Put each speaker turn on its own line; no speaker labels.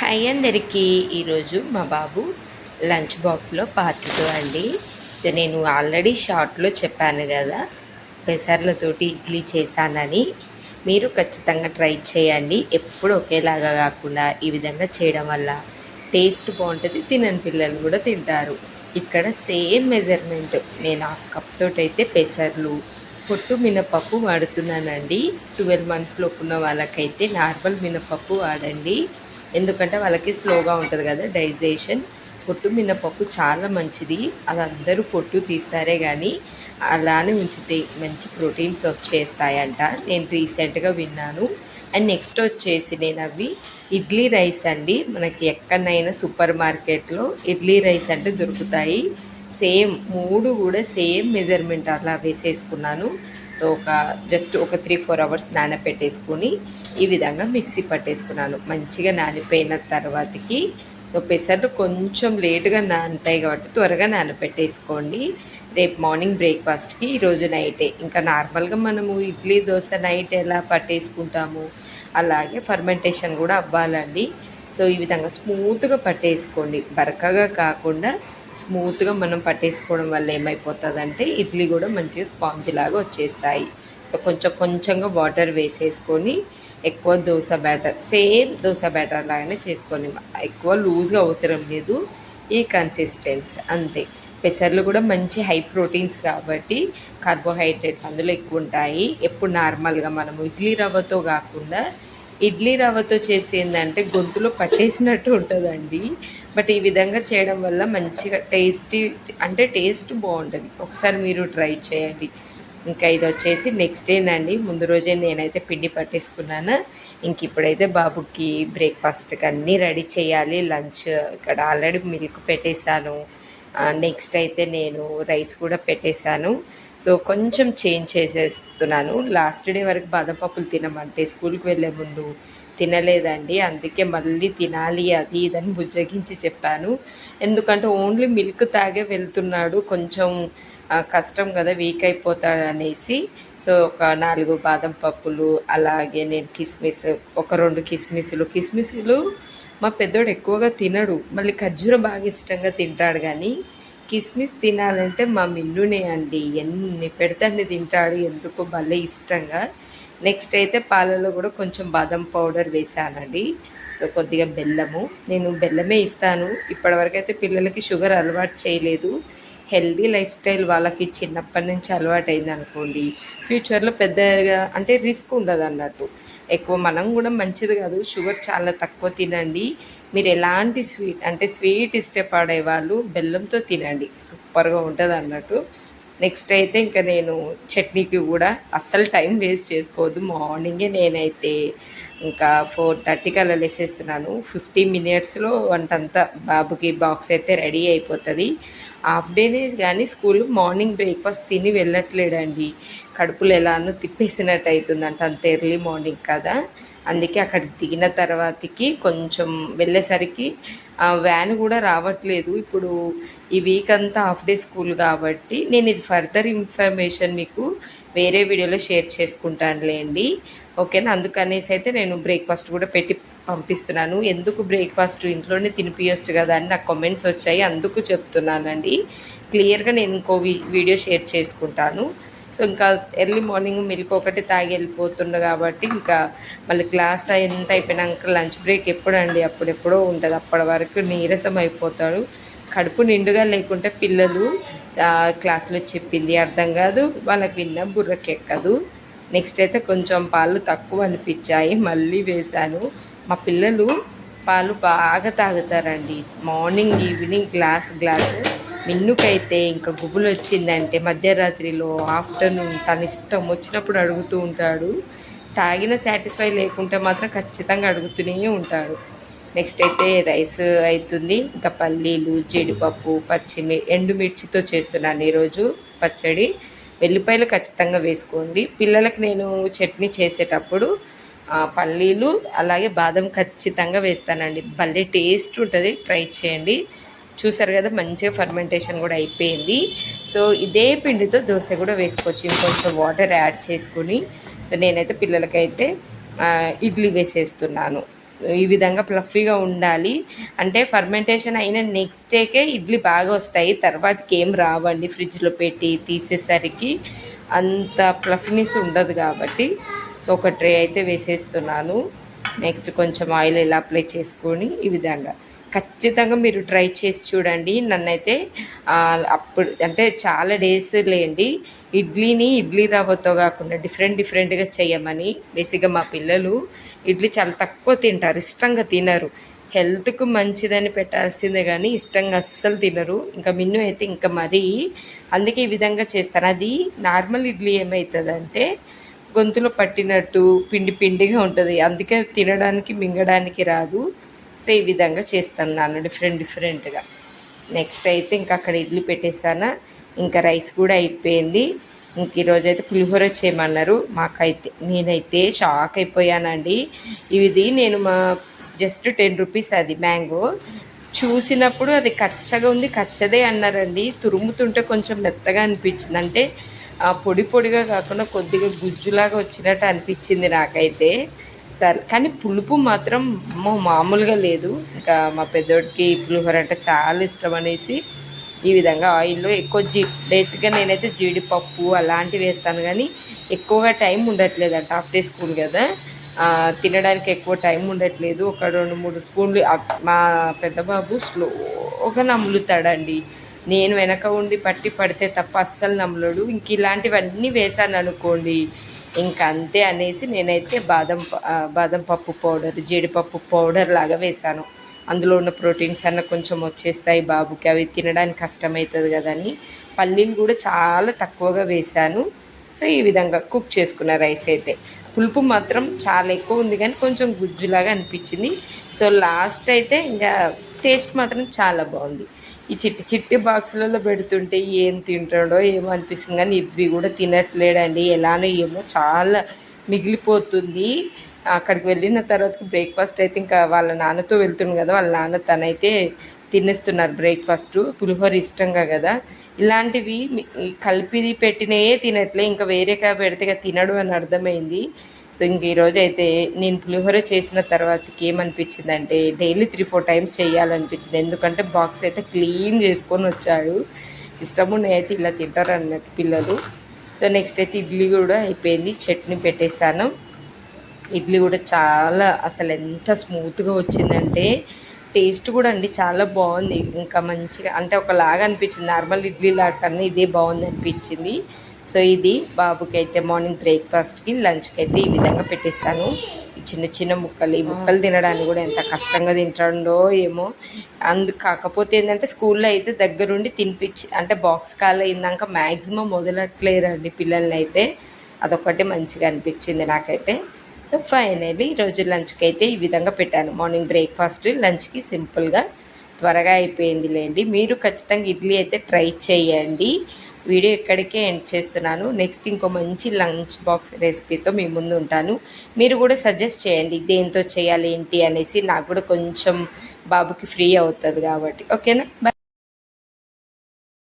Hi అందరికీ. ఈరోజు మా బాబు లంచ్ బాక్స్లో పార్ట్ 2 అండి. నేను ఆల్రెడీ షార్ట్లో చెప్పాను కదా, పెసర్లతోటి ఇడ్లీ చేశానని. మీరు ఖచ్చితంగా ట్రై చేయండి. ఎప్పుడు ఒకేలాగా కాకుండా ఈ విధంగా చేయడం వల్ల టేస్ట్ బాగుంటుంది, తినని పిల్లలు కూడా తింటారు. ఇక్కడ సేమ్ మెజర్మెంట్ నేను 1/2 కప్ తోటైతే పెసర్లు, పొట్టు మినపప్పు వాడుతున్నానండి. 12 మంత్స్ లోపు ఉన్న వాళ్ళకైతే నార్మల్ మినపప్పు వాడండి, ఎందుకంటే వాళ్ళకి స్లోగా ఉంటుంది కదా డైజెషన్. పొట్టు మినపప్పు చాలా మంచిది, అది అందరూ పొట్టు తీస్తారే కానీ అలానే ఉంచితే మంచి ప్రోటీన్స్ వచ్చేస్తాయంట, నేను రీసెంట్గా విన్నాను. అండ్ నెక్స్ట్ వచ్చేసి నేను అవి ఇడ్లీ రైస్ అండి. మనకి ఎక్కడైనా సూపర్ మార్కెట్లో ఇడ్లీ రైస్ అంటే దొరుకుతాయి. సేమ్ 3 కూడా సేమ్ మెజర్మెంట్ అలా వేసేసుకున్నాను. సో జస్ట్ ఒక 3-4 అవర్స్ నానబెట్టేసుకొని ఈ విధంగా మిక్సీ పట్టేసుకున్నాను. మంచిగా నానిపోయిన తర్వాతకి సో పెసర్లు కొంచెం లేటుగా నానుతాయి కాబట్టి త్వరగా నానబెట్టేసుకోండి. రేపు మార్నింగ్ బ్రేక్ఫాస్ట్కి ఈరోజు నైటే, ఇంకా నార్మల్గా మనము ఇడ్లీ దోశ నైట్ ఎలా పట్టేసుకుంటాము అలాగే ఫర్మెంటేషన్ కూడా అవ్వాలండి. సో ఈ విధంగా స్మూత్గా పట్టేసుకోండి, బరకగా కాకుండా స్మూత్గా మనం పట్టేసుకోవడం వల్ల ఏమైపోతుందంటే ఇడ్లీ కూడా మంచిగా స్పాంజ్ లాగా వచ్చేస్తాయి. సో కొంచెం కొంచెంగా వాటర్ వేసేసుకొని ఎక్కువ dosa batter, same dosa batter లాగానే చేసుకొని, ఎక్కువ లూజ్గా అవసరం లేదు, ఈ కన్సిస్టెన్సీ అంతే. పెసర్లు కూడా మంచి హై ప్రోటీన్స్ కాబట్టి కార్బోహైడ్రేట్స్ అందులో ఎక్కువ ఉంటాయి. ఎప్పుడు నార్మల్గా మనము ఇడ్లీ రవ్వతో కాకుండా ఇడ్లీ రవ్వతో చేస్తే ఏంటంటే గొంతులో పట్టేసినట్టు ఉంటుందండి. బట్ ఈ విధంగా చేయడం వల్ల మంచిగా టేస్ట్ బాగుంటుంది. ఒకసారి మీరు ట్రై చేయండి. ఇంకా ఇది వచ్చేసి నెక్స్ట్ డేనండి. ముందు రోజే నేనైతే పిండి పట్టేసుకున్నాను. ఇంక ఇప్పుడైతే బాబుకి బ్రేక్ఫాస్ట్కి అన్నీ రెడీ చేయాలి. లంచ్ ఇక్కడ ఆల్రెడీ మిల్క్ పెట్టేశాను. నెక్స్ట్ అయితే నేను రైస్ కూడా పెట్టేశాను. సో కొంచెం చేంజ్ చేసేస్తున్నాను. లాస్ట్ డే వరకు బాదం పప్పులు తినమంటే స్కూల్కి వెళ్ళే ముందు తినలేదండి, అందుకే మళ్ళీ తినాలి అది ఇదని బుజ్జగించి చెప్పాను. ఎందుకంటే ఓన్లీ మిల్క్ తాగే వెళ్తున్నాడు, కొంచెం కష్టం కదా, వీక్ అయిపోతాడు అనేసి. సో ఒక 4 బాదం పప్పులు, అలాగే నేను కిస్మిస్, ఒక 2 కిస్మిస్లు మా పెద్దోడు ఎక్కువగా తినడు, మళ్ళీ ఖర్జూర బాగా ఇష్టంగా తింటాడు. కానీ కిస్మిస్ తినాలంటే మా మిన్నునే అండి, ఎన్ని పెడితే అన్ని తింటాడు, ఎందుకో భలే ఇష్టంగా. నెక్స్ట్ అయితే పాలలో కూడా కొంచెం బాదం పౌడర్ వేసానండి. సో కొద్దిగా బెల్లము, నేను బెల్లమే ఇస్తాను. ఇప్పటివరకు అయితే పిల్లలకి షుగర్ అలవాటు చేయలేదు. హెల్దీ లైఫ్ స్టైల్ వాళ్ళకి చిన్నప్పటి నుంచి అలవాటు అయింది అనుకోండి, ఫ్యూచర్లో పెద్దగా అంటే రిస్క్ ఉండదు అన్నట్టు. ఎక్కువ మనం కూడా మంచిది కాదు, షుగర్ చాలా తక్కువ తినండి. మీరు ఎలాంటి స్వీట్ ఇష్టపడే వాళ్ళు బెల్లంతో తినండి, సూపర్గా ఉంటుంది అన్నట్టు. నెక్స్ట్ అయితే ఇంకా నేను చట్నీకి కూడా అస్సలు టైం వేస్ట్ చేసుకోవద్దు. మార్నింగే నేనైతే ఇంకా 4:30కి అలా లేసేస్తున్నాను. 15 మినిట్స్లో వంటంతా బాబుకి బాక్స్ అయితే రెడీ అయిపోతుంది. హాఫ్ డేనే కానీ స్కూల్ మార్నింగ్ బ్రేక్ఫాస్ట్ తిని వెళ్ళట్లేడండి, కడుపులో ఎలానో తిప్పేసినట్టు అవుతుందంట, అంత ఎర్లీ మార్నింగ్ కదా. అందుకే అక్కడికి దిగిన తర్వాతకి కొంచెం వెళ్ళేసరికి వ్యాన్ కూడా రావట్లేదు. ఇప్పుడు ఈ వీక్ అంతా హాఫ్ డే స్కూల్ కాబట్టి నేను ఇది ఫర్దర్ ఇన్ఫర్మేషన్ మీకు వేరే వీడియోలో షేర్ చేసుకుంటానులేండి, ఓకేనా. అందుకనేసి అయితే నేను బ్రేక్ఫాస్ట్ కూడా పెట్టి పంపిస్తున్నాను. ఎందుకు బ్రేక్ఫాస్ట్ ఇంట్లోనే తినిపించచ్చు కదా అని నాకు కామెంట్స్ వచ్చాయి, అందుకు చెప్తున్నానండి. క్లియర్గా నేను ఇంకో వీడియో షేర్ చేసుకుంటాను. సో ఇంకా ఎర్లీ మార్నింగ్ మిల్క్ ఒకటి తాగి వెళ్ళిపోతుండే కాబట్టి ఇంకా మళ్ళీ క్లాస్ ఎంత అయిపోయినాక లంచ్ బ్రేక్ ఎప్పుడండి, అప్పుడెప్పుడో ఉంటుంది, అప్పటి వరకు నీరసం అయిపోతాడు. కడుపు నిండుగా లేకుంటే పిల్లలు క్లాస్లో చెప్పింది అర్థం కాదు, వాళ్ళకి విన్న బుర్రకెక్కదు. నెక్స్ట్ అయితే కొంచెం పాలు తక్కువ అనిపించాయి, మళ్ళీ వేశాను. మా పిల్లలు పాలు బాగా తాగుతారండి, మార్నింగ్ ఈవినింగ్ గ్లాసు. మిన్నుకైతే ఇంకా గుబులు వచ్చిందంటే మధ్యరాత్రిలో, ఆఫ్టర్నూన్ తన ఇష్టం వచ్చినప్పుడు అడుగుతూ ఉంటాడు. తాగిన సాటిస్ఫై లేకుంటే మాత్రం ఖచ్చితంగా అడుగుతూనే ఉంటాడు. నెక్స్ట్ అయితే రైస్ అవుతుంది. ఇంకా పల్లీలు, జీడిపప్పు, ఎండుమిర్చితో చేస్తున్నాను ఈరోజు పచ్చడి. వెల్లిపాయలు ఖచ్చితంగా వేసుకోండి. పిల్లలకు నేను చట్నీ చేసేటప్పుడు పల్లీలు అలాగే బాదం ఖచ్చితంగా వేస్తానండి, భలే టేస్ట్ ఉంటుంది, ట్రై చేయండి. చూసారు కదా మంచిగా ఫర్మెంటేషన్ కూడా అయిపోయింది. సో ఇదే పిండితో దోశ కూడా వేసుకోవచ్చు, ఇంకొంచెం వాటర్ యాడ్ చేసుకుని. సో నేనైతే పిల్లలకైతే ఇడ్లీ వేసేస్తున్నాను. ఈ విధంగా ఫ్లఫీగా ఉండాలి. అంటే ఫర్మెంటేషన్ అయిన నెక్స్ట్ డేకే ఇడ్లీ బాగా వస్తాయి, తర్వాతకి ఏం రావండి. ఫ్రిడ్జ్లో పెట్టి తీసేసరికి అంత ఫ్లఫీనెస్ ఉండదు కాబట్టి. సో ఒక ట్రే అయితే వేసేస్తున్నాను. నెక్స్ట్ కొంచెం ఆయిల్ ఇలా అప్లై చేసుకొని ఈ విధంగా ఖచ్చితంగా మీరు ట్రై చేసి చూడండి. నన్నైతే అప్పుడు అంటే చాలా డేస్ లేండి ఇడ్లీని ఇడ్లీ రవ్వతో కాకుండా డిఫరెంట్గా చేయమని. బేసిక్గా మా పిల్లలు ఇడ్లీ చాలా తక్కువ తింటారు, ఇష్టంగా తినరు. హెల్త్కు మంచిదని పెట్టాల్సిందే కానీ ఇష్టంగా అస్సలు తినరు. ఇంకా మిన్ను అయితే ఇంకా మరీ, అందుకే ఈ విధంగా చేస్తాను. అది నార్మల్ ఇడ్లీ ఏమవుతుందంటే గొంతులో పట్టినట్టు పిండి పిండిగా ఉంటుంది, అందుకే తినడానికి మింగడానికి రాదు. సో ఈ విధంగా చేస్తున్నాను డిఫరెంట్గా. నెక్స్ట్ అయితే ఇంకా అక్కడ ఇడ్లీ పెట్టేసాను, ఇంకా రైస్ కూడా అయిపోయింది. ఇంక ఈరోజు అయితే పులిహోర చేయమన్నారు. నేనైతే షాక్ అయిపోయానండి. ఇది నేను జస్ట్ 10 రూపీస్ అది మ్యాంగో చూసినప్పుడు అది కచ్చగా ఉంది, కచ్చదే అన్నారండి. తురుముతుంటే కొంచెం మెత్తగా అనిపించింది, అంటే పొడి పొడిగా కాకుండా కొద్దిగా గుజ్జులాగా వచ్చినట్టు అనిపించింది నాకైతే. సరే కానీ పులుపు మాత్రం మామూలుగా లేదు. ఇంకా మా పెద్దోడికి పులిహోర అంటే చాలా ఇష్టం అనేసి ఈ విధంగా ఆయిల్లో ఎక్కువ బేసిక్గా నేనైతే జీడిపప్పు అలాంటివి వేస్తాను, కానీ ఎక్కువగా టైం ఉండట్లేదు అంట. హాఫ్ డే స్కూల్ కదా, తినడానికి ఎక్కువ టైం ఉండట్లేదు. ఒక 2-3 స్పూన్లు మా పెద్ద బాబు స్లోగా నములుతాడండి. నేను వెనక ఉండి పట్టి పడితే తప్ప అస్సలు నమ్మలేడు. ఇంక ఇలాంటివన్నీ వేసాను అనుకోండి ఇంకా అంతే అనేసి నేనైతే బాదం పప్పు పౌడర్, జీడిపప్పు పౌడర్ లాగా వేసాను. అందులో ఉన్న ప్రోటీన్స్ అన్న కొంచెం వచ్చేస్తాయి బాబుకి, అవి తినడానికి కష్టమవుతుంది కదని పల్లీలు కూడా చాలా తక్కువగా వేశాను. సో ఈ విధంగా కుక్ చేసుకున్న రైస్ అయితే పులుపు మాత్రం చాలా ఎక్కువ ఉంది, కానీ కొంచెం గుజ్జులాగా అనిపించింది. సో లాస్ట్ అయితే ఇంకా టేస్ట్ మాత్రం చాలా బాగుంది. ఈ చిట్టి బాక్సులలో పెడుతుంటే ఏం తింటాడో ఏమో అనిపిస్తుంది, కానీ ఇవి కూడా తినట్లేడండి. ఎలానో ఏమో చాలా మిగిలిపోతుంది. అక్కడికి వెళ్ళిన తర్వాత బ్రేక్ఫాస్ట్ అయితే ఇంకా వాళ్ళ నాన్నతో వెళ్తుంది కదా, వాళ్ళ నాన్న తనైతే తినేస్తున్నారు బ్రేక్ఫాస్ట్. పులిహోర ఇష్టంగా కదా, ఇలాంటివి కలిపి పెట్టినయే తినట్లే, ఇంకా వేరేగా పెడితే తినడు అని అర్థమైంది. సో ఇంక ఈరోజు అయితే నేను పులిహోర చేసిన తర్వాతకి ఏమనిపించిందంటే డైలీ 3-4 టైమ్స్ చేయాలనిపించింది. ఎందుకంటే బాక్స్ అయితే క్లీన్ చేసుకొని వచ్చాడు. ఇష్టము నేనైతే ఇలా తింటారు అన్నట్టు పిల్లలు. సో నెక్స్ట్ అయితే ఇడ్లీ కూడా అయిపోయింది, చట్నీ పెట్టేశాను. ఇడ్లీ కూడా చాలా అసలు ఎంత స్మూత్గా వచ్చిందంటే టేస్ట్ కూడా అండి చాలా బాగుంది. ఇంకా మంచిగా అంటే ఒకలాగా అనిపించింది, నార్మల్ ఇడ్లీ లాగా కన్నా ఇదే బాగుంది అనిపించింది. సో ఇది బాబుకి అయితే మార్నింగ్ బ్రేక్ఫాస్ట్కి, లంచ్కి అయితే ఈ విధంగా పెట్టేస్తాను. ఈ చిన్న ముక్కలు, ఈ ముక్కలు తినడానికి కూడా ఎంత కష్టంగా తింటాడో ఏమో. కాకపోతే ఏంటంటే స్కూల్లో అయితే దగ్గరుండి తినిపించి, అంటే బాక్స్ కాల్ అయిందాక మ్యాక్సిమం వదలట్లేరండి పిల్లల్ని అయితే. అదొకటి మంచిగా అనిపించింది నాకైతే. సో ఫైనల్లీ ఈరోజు లంచ్కి అయితే ఈ విధంగా పెట్టాను. మార్నింగ్ బ్రేక్ఫాస్ట్, లంచ్కి సింపుల్గా త్వరగా అయిపోయింది లేండి. మీరు ఖచ్చితంగా ఇడ్లీ అయితే ట్రై చేయండి. వీడియో ఇక్కడికే ఎండ్ చేస్తున్నాను. నెక్స్ట్ ఇంకో మంచి లంచ్ బాక్స్ రెసిపీతో మీ ముందు ఉంటాను. మీరు కూడా సజెస్ట్ చేయండి దేంతో చేయాలి ఏంటి అనేసి, నాకు కూడా కొంచెం బాబుకి ఫ్రీ అవుతుంది కాబట్టి. ఓకేనా?